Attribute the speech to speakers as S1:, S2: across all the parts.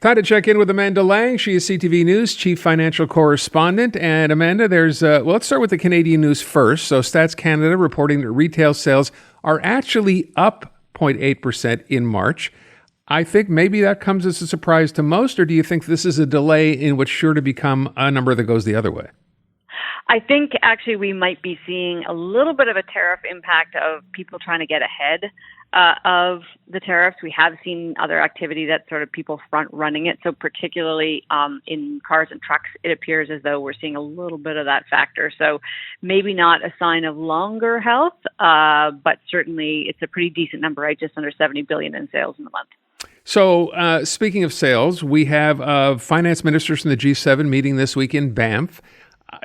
S1: Time to check in with Amanda Lang. She is CTV News Chief Financial Correspondent. And Amanda, let's start with the Canadian news first. So Stats Canada reporting that retail sales are actually up 0.8% in March. I think maybe that comes as a surprise to most, or do you think this is a delay in what's sure to become a number that goes the other way?
S2: I think actually we might be seeing a little bit of a tariff impact of people trying to get ahead of the tariffs. We have seen other activity that's sort of people front running it. So particularly in cars and trucks, it appears as though we're seeing a little bit of that factor. So maybe not a sign of longer health, but certainly it's a pretty decent number, right? Just under $70 billion in sales in the month.
S1: So speaking of sales, we have finance ministers from the G7 meeting this week in Banff.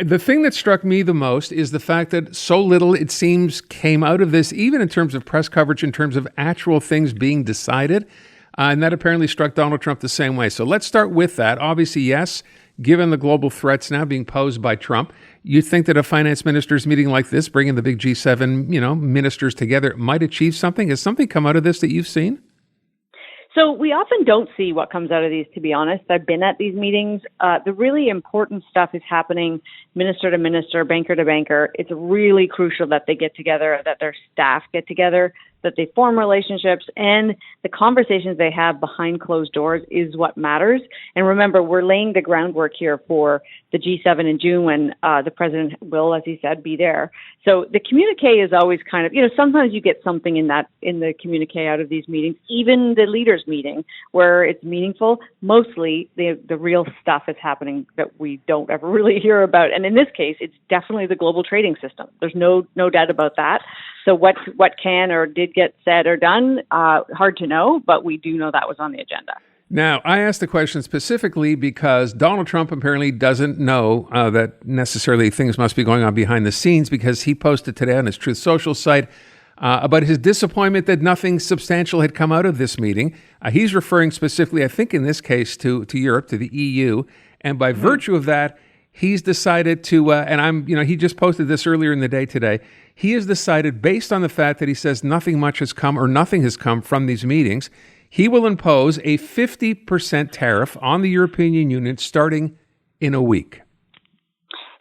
S1: The thing that struck me the most is the fact that so little, it seems, came out of this, even in terms of press coverage, in terms of actual things being decided. And that apparently struck Donald Trump the same way. So let's start with that. Obviously, yes, given the global threats now being posed by Trump, you think that a finance ministers meeting like this, bringing the big G7, ministers together, might achieve something? Has something come out of this that you've seen?
S2: So we often don't see what comes out of these, to be honest. I've been at these meetings. The really important stuff is happening minister to minister, banker to banker. It's really crucial that they get together, that their staff get together, that they form relationships, and the conversations they have behind closed doors is what matters. And remember, we're laying the groundwork here for the G7 in June when the president will, as he said, be there. So the communique is always kind of, sometimes you get something in the communique out of these meetings, even the leaders meeting where it's meaningful. Mostly the real stuff is happening that we don't ever really hear about. And in this case, it's definitely the global trading system. There's no doubt about that. So what can or did get said or done, hard to know, but we do know that was on the agenda.
S1: Now, I asked the question specifically because Donald Trump apparently doesn't know that necessarily things must be going on behind the scenes, because he posted today on his Truth Social site about his disappointment that nothing substantial had come out of this meeting. He's referring specifically, I think in this case, to Europe, to the EU. And by virtue of that, he's decided to, he just posted this earlier in the day today, he has decided, based on the fact that he says nothing has come from these meetings, he will impose a 50% tariff on the European Union starting in a week.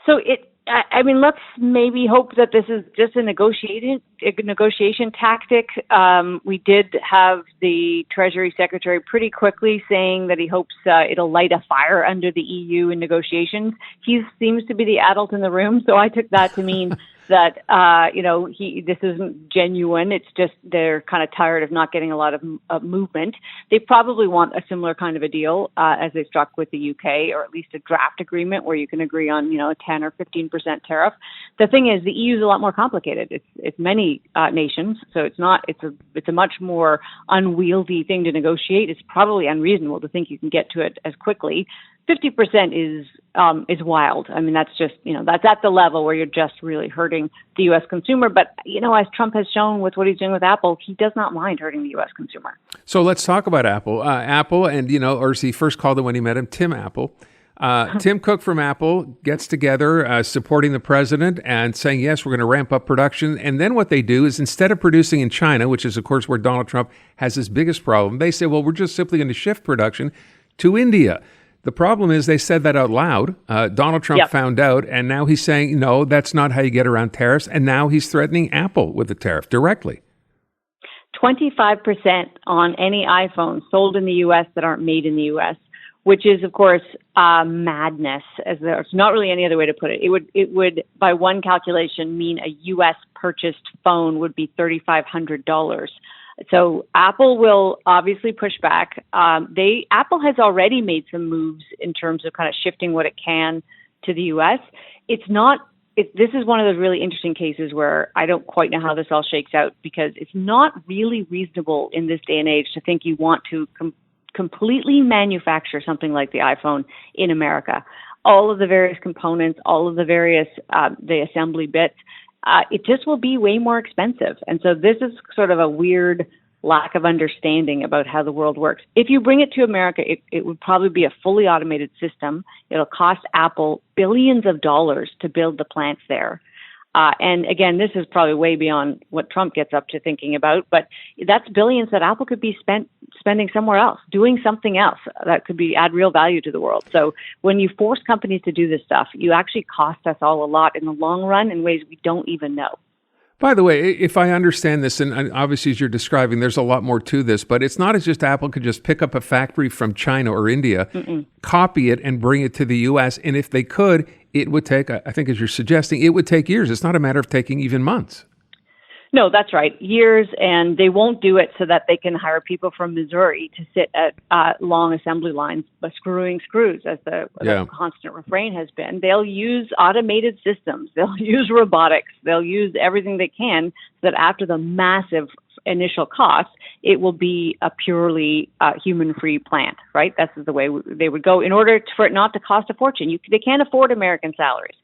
S2: So let's maybe hope that this is just a negotiation tactic. We did have the Treasury Secretary pretty quickly saying that he hopes it'll light a fire under the EU in negotiations. He seems to be the adult in the room, so I took that to mean that this isn't genuine. It's just they're kind of tired of not getting a lot of movement. They probably want a similar kind of a deal as they struck with the UK, or at least a draft agreement where you can agree on a 10 or 15% tariff. The thing is, the EU is a lot more complicated. It's many nations, so it's a much more unwieldy thing to negotiate. It's probably unreasonable to think you can get to it as quickly. 50% is wild. I mean, that's just, that's at the level where you're just really hurting the U.S. consumer. But, as Trump has shown with what he's doing with Apple, he does not mind hurting the U.S. consumer.
S1: So let's talk about Apple. Apple and, or as he first called him when he met him, Tim Apple. Tim Cook from Apple gets together supporting the president and saying, yes, we're going to ramp up production. And then what they do is, instead of producing in China, which is, of course, where Donald Trump has his biggest problem, they say, well, we're just simply going to shift production to India. The problem is they said that out loud. Donald Trump found out, and now he's saying, no, that's not how you get around tariffs. And now he's threatening Apple with a tariff directly.
S2: 25% on any iPhone sold in the U.S. that aren't made in the U.S., which is, of course, madness. There's not really any other way to put it. It would, by one calculation, mean a U.S. purchased phone would be $3,500. So Apple will obviously push back. Apple has already made some moves in terms of kind of shifting what it can to the U.S. This is one of those really interesting cases where I don't quite know how this all shakes out, because it's not really reasonable in this day and age to think you want to completely manufacture something like the iPhone in America. All of the various components, all of the various the assembly bits, it just will be way more expensive. And so this is sort of a weird lack of understanding about how the world works. If you bring it to America, it would probably be a fully automated system. It'll cost Apple billions of dollars to build the plants there. And again, this is probably way beyond what Trump gets up to thinking about, but that's billions that Apple could be spending somewhere else, doing something else that could add real value to the world. So when you force companies to do this stuff, you actually cost us all a lot in the long run in ways we don't even know.
S1: By the way, if I understand this, and obviously as you're describing, there's a lot more to this, but it's not as just Apple could just pick up a factory from China or India, copy it, and bring it to the U.S. And if they could, it would take, I think as you're suggesting, it would take years. It's not a matter of taking even months.
S2: No, that's right. Years, and they won't do it so that they can hire people from Missouri to sit at long assembly lines, screwing screws, as the constant refrain has been. They'll use automated systems. They'll use robotics. They'll use everything they can so that after the massive initial cost, it will be a purely human-free plant, right? That's the way they would go in order for it not to cost a fortune. They can't afford American salaries.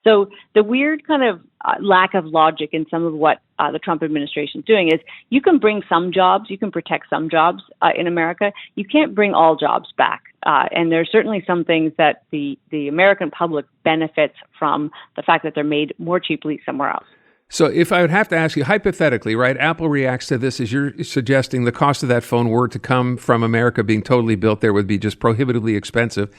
S2: So the weird kind of lack of logic in some of what the Trump administration is doing is you can bring some jobs, you can protect some jobs in America. You can't bring all jobs back. And there's certainly some things that the American public benefits from the fact that they're made more cheaply somewhere else.
S1: So if I would have to ask you, hypothetically, right, Apple reacts to this as you're suggesting the cost of that phone were to come from America being totally built there would be just prohibitively expensive.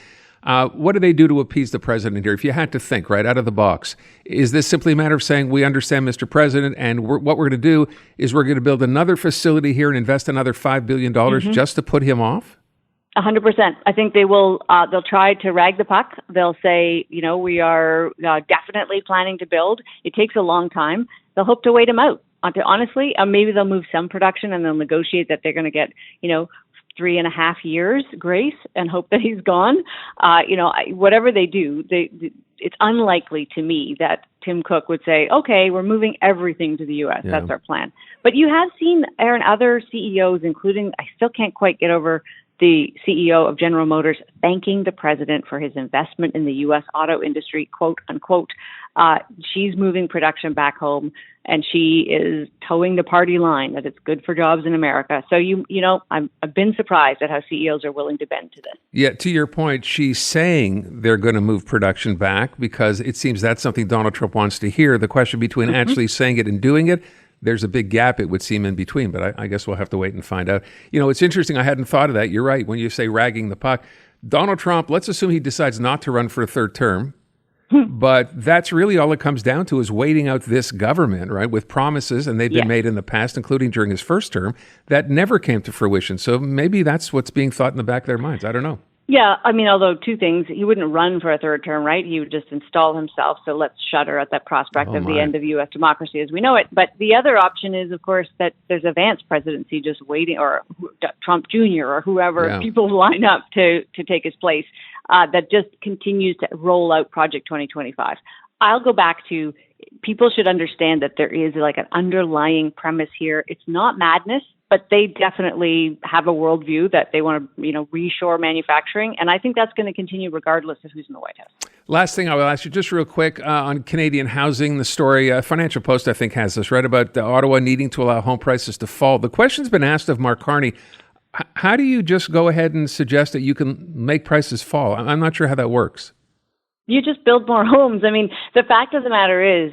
S1: What do they do to appease the president here? If you had to think right out of the box, is this simply a matter of saying, we understand, Mr. President, and what we're going to do is we're going to build another facility here and invest another $5 billion just to put him off?
S2: 100%. I think they will. They'll try to rag the puck. They'll say, we are definitely planning to build. It takes a long time. They'll hope to wait him out. Honestly, maybe they'll move some production and they'll negotiate that they're going to get, 3.5 years grace and hope that he's gone. Whatever they do, it's unlikely to me that Tim Cook would say, okay, we're moving everything to the U.S. Yeah. That's our plan. But you have seen, Aaron, other CEOs, including, I still can't quite get over the CEO of General Motors thanking the president for his investment in the U.S. auto industry, quote unquote. She's moving production back home, and she is towing the party line that it's good for jobs in America. So, I've been surprised at how CEOs are willing to bend to this.
S1: Yeah, to your point, she's saying they're going to move production back because it seems that's something Donald Trump wants to hear. The question between actually saying it and doing it, there's a big gap, it would seem, in between, but I guess we'll have to wait and find out. It's interesting. I hadn't thought of that. You're right. When you say ragging the puck, Donald Trump, let's assume he decides not to run for a third term, but that's really all it comes down to is waiting out this government, right, with promises, and they've been made in the past, including during his first term, that never came to fruition. So maybe that's what's being thought in the back of their minds. I don't know.
S2: Yeah, although two things, he wouldn't run for a third term, right? He would just install himself. So let's shudder at that prospect of the end of U.S. democracy as we know it. But the other option is, of course, that there's a Vance presidency just waiting, or Trump Jr. or whoever people line up to take his place, that just continues to roll out Project 2025. I'll go back to people should understand that there is like an underlying premise here. It's not madness, but they definitely have a worldview that they want to, reshore manufacturing. And I think that's going to continue regardless of who's in the White House.
S1: Last thing I will ask you, just real quick, on Canadian housing, the story, Financial Post, I think, has this, right, about Ottawa needing to allow home prices to fall. The question's been asked of Mark Carney. How do you just go ahead and suggest that you can make prices fall? I'm not sure how that works.
S2: You just build more homes. The fact of the matter is,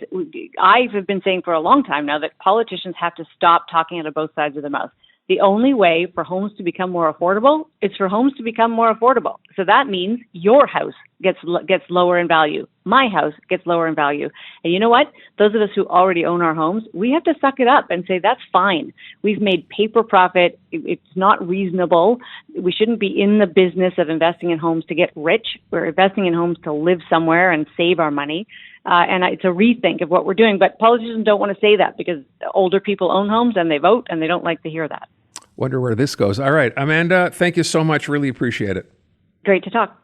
S2: I have been saying for a long time now that politicians have to stop talking out of both sides of the mouth. The only way for homes to become more affordable is for homes to become more affordable. So that means your house gets lower in value. My house gets lower in value. And you know what? Those of us who already own our homes, we have to suck it up and say, that's fine. We've made paper profit. It's not reasonable. We shouldn't be in the business of investing in homes to get rich. We're investing in homes to live somewhere and save our money. And it's a rethink of what we're doing. But politicians don't want to say that because older people own homes and they vote and they don't like to hear that.
S1: Wonder where this goes. All right, Amanda, thank you so much. Really appreciate it.
S2: Great to talk.